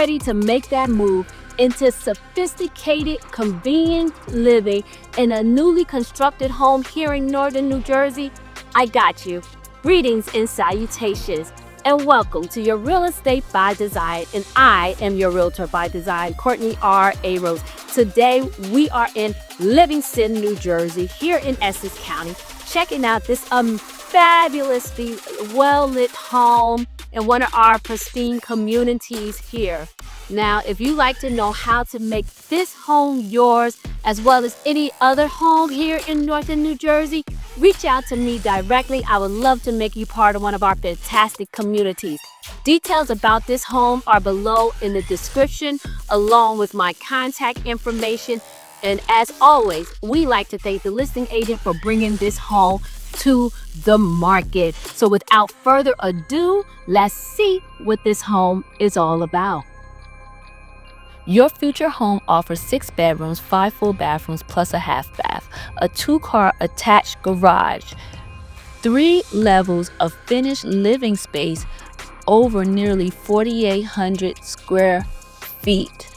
ready to make that move into sophisticated, convenient living in a newly constructed home here in northern New Jersey? I got you. Greetings and salutations, and welcome to your Real Estate by Design. And I am your Realtor by Design, Courtney R. Arose. Today, we are in Livingston, New Jersey, here in Essex County, checking out this fabulously well-lit home in one of our pristine communities here. Now, if you like to know how to make this home yours, as well as any other home here in northern New Jersey, reach out to me directly. I would love to make you part of one of our fantastic communities. Details about this home are below in the description, along with my contact information. And as always, we like to thank the listing agent for bringing this home to the market. So without further ado, let's see what this home is all about. Your future home offers 6 bedrooms, 5 full bathrooms, plus a half bath, a 2-car attached garage, 3 levels of finished living space over nearly 4,800 square feet.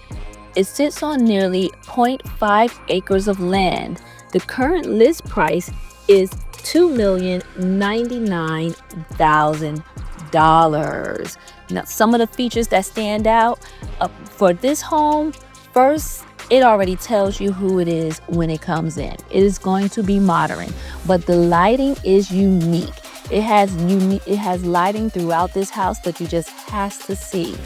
It sits on nearly 0.5 acres of land. The current list price is $2,099,000. Now, some of the features that stand out for this home, first, it already tells you who it is when it comes in. It is going to be modern, but the lighting is unique. It has lighting throughout this house that you just has to see.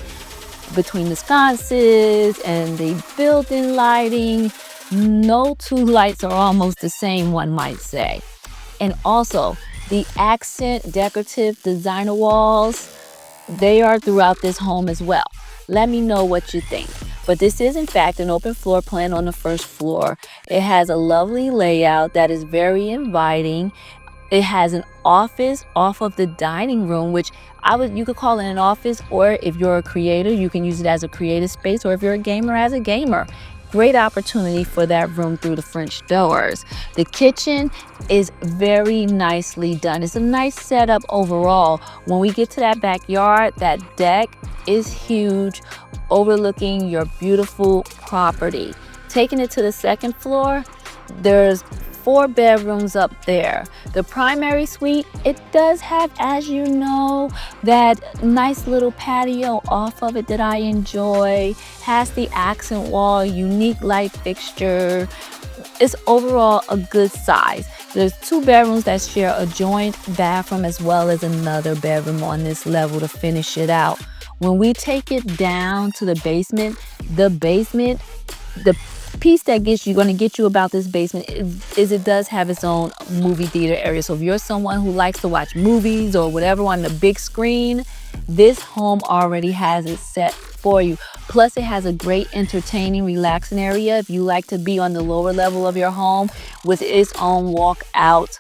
Between the sconces and the built-in lighting, no 2 lights are almost the same, one might say. And also, the accent decorative designer walls, they are throughout this home as well. Let me know what you think. But this is in fact an open floor plan on the first floor. It has a lovely layout that is very inviting. It has an office off of the dining room, which you could call it an office, or if you're a creator, you can use it as a creative space, or if you're a gamer, as a gamer. Great opportunity for that room through the French doors. The kitchen is very nicely done. It's a nice setup overall. When we get to that backyard, that deck is huge, overlooking your beautiful property. Taking it to the second floor, there's 4 bedrooms up there. The primary suite, it does have, as you know, that nice little patio off of it that I enjoy. Has the accent wall, unique light fixture. It's overall a good size. There's 2 bedrooms that share a joint bathroom as well as another bedroom on this level to finish it out. When we take it down to the basement, the piece that going to get you about this basement is it does have its own movie theater area. So if you're someone who likes to watch movies or whatever on the big screen, this home already has it set for you. Plus, it has a great entertaining, relaxing area if you like to be on the lower level of your home, with its own walkout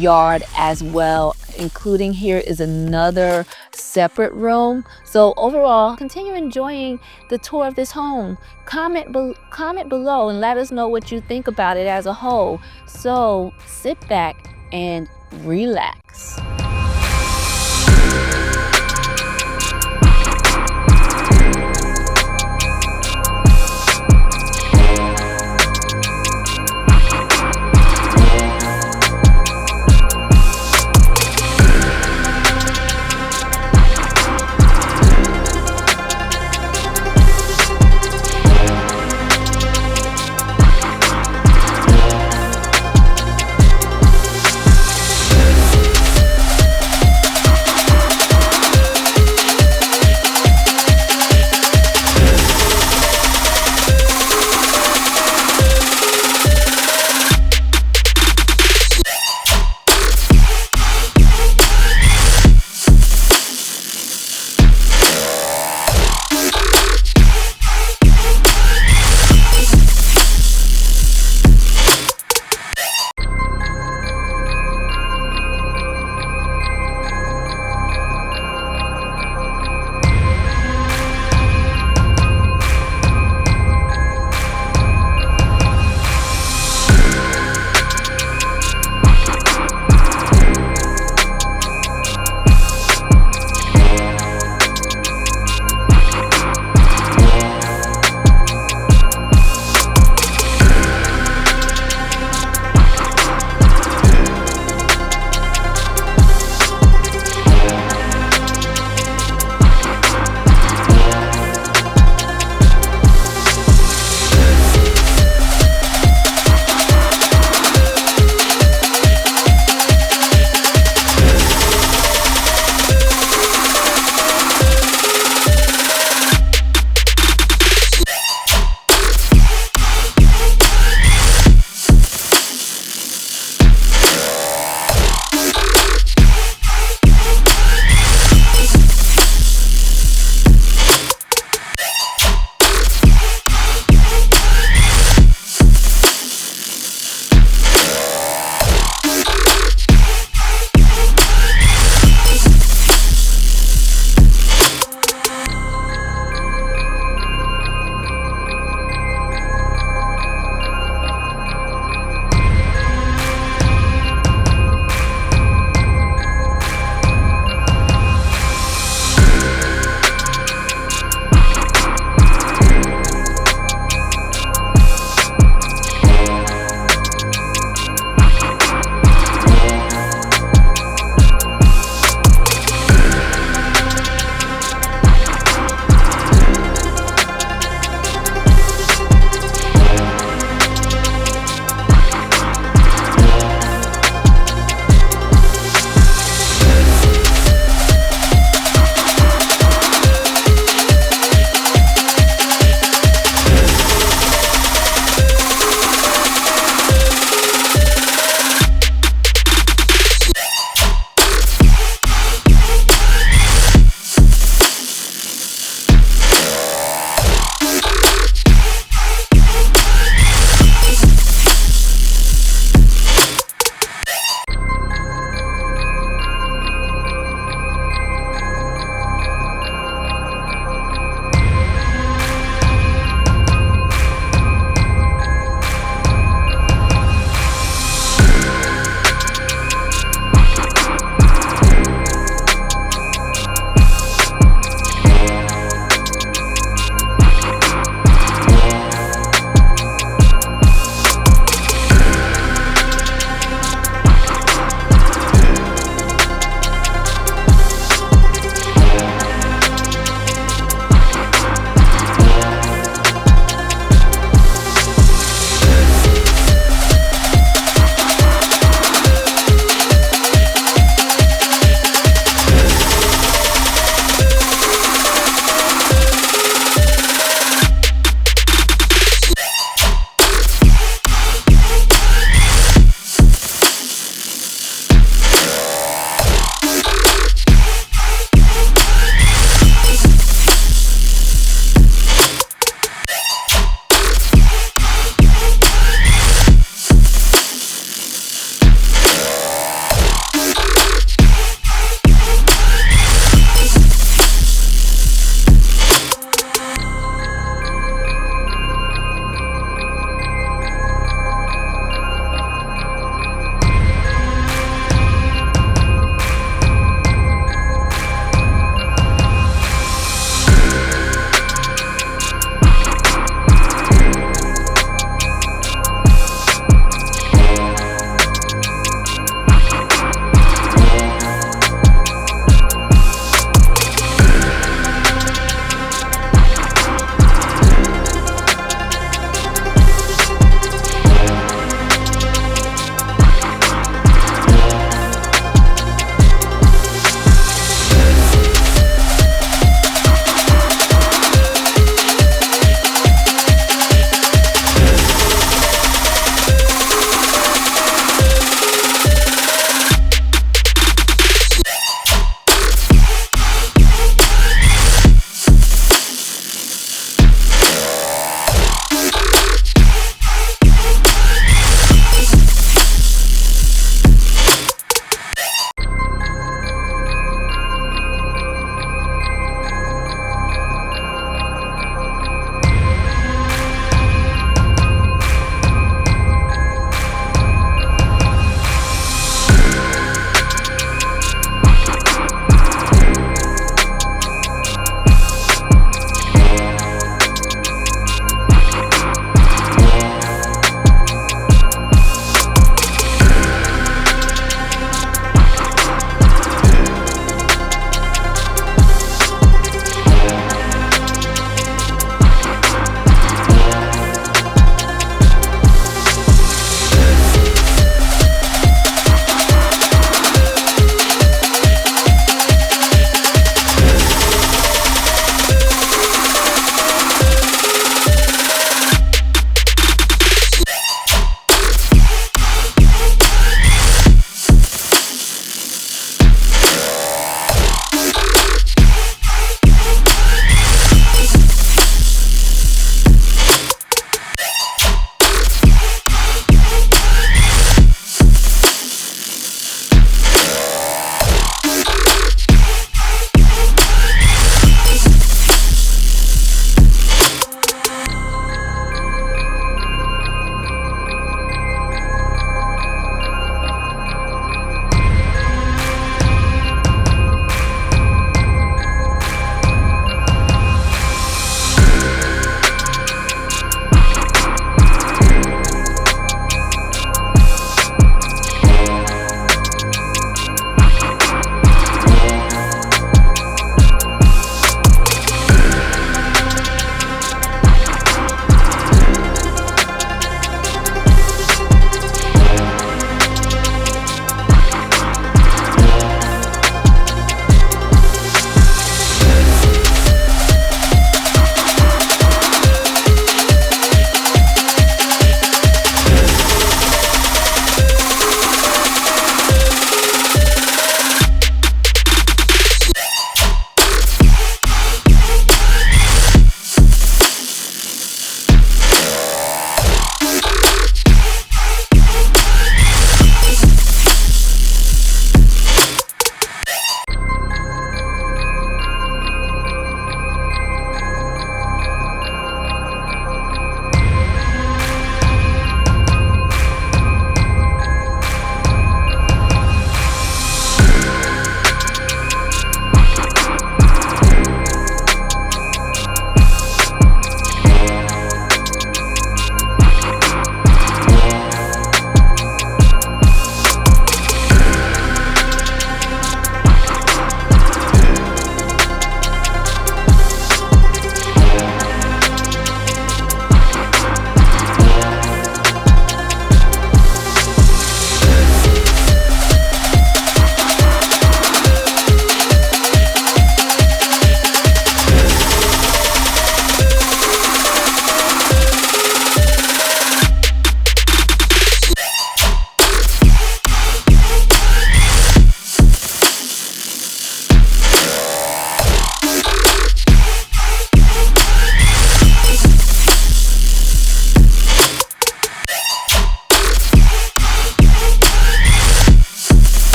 yard as well. Including here is another separate room. So overall, continue enjoying the tour of this home. Comment below and let us know what you think about it as a whole. So sit back and relax.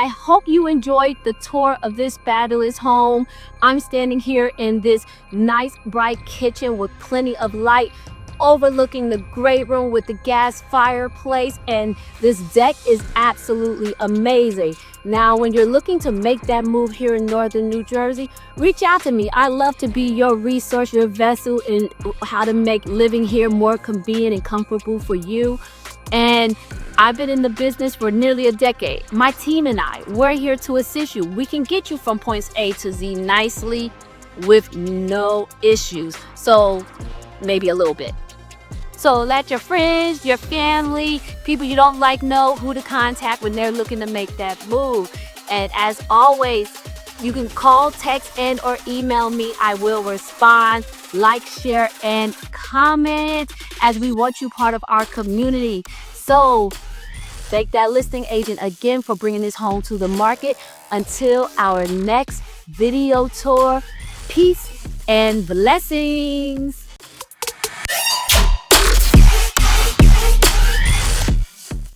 I hope you enjoyed the tour of this fabulous home. I'm standing here in this nice bright kitchen with plenty of light, overlooking the great room with the gas fireplace, and this deck is absolutely amazing. Now, when you're looking to make that move here in northern New Jersey, reach out to me. I love to be your resource, your vessel in how to make living here more convenient and comfortable for you. And I've been in the business for nearly a decade. My team and I, we're here to assist you. We can get you from points A to Z nicely with no issues. So maybe a little bit. So let your friends, your family, people you don't like know who to contact when they're looking to make that move. And as always, you can call, text, and or email me. I will respond. Like, share, and comment, as we want you part of our community. So thank that listing agent again for bringing this home to the market. Until our next video tour, peace and blessings.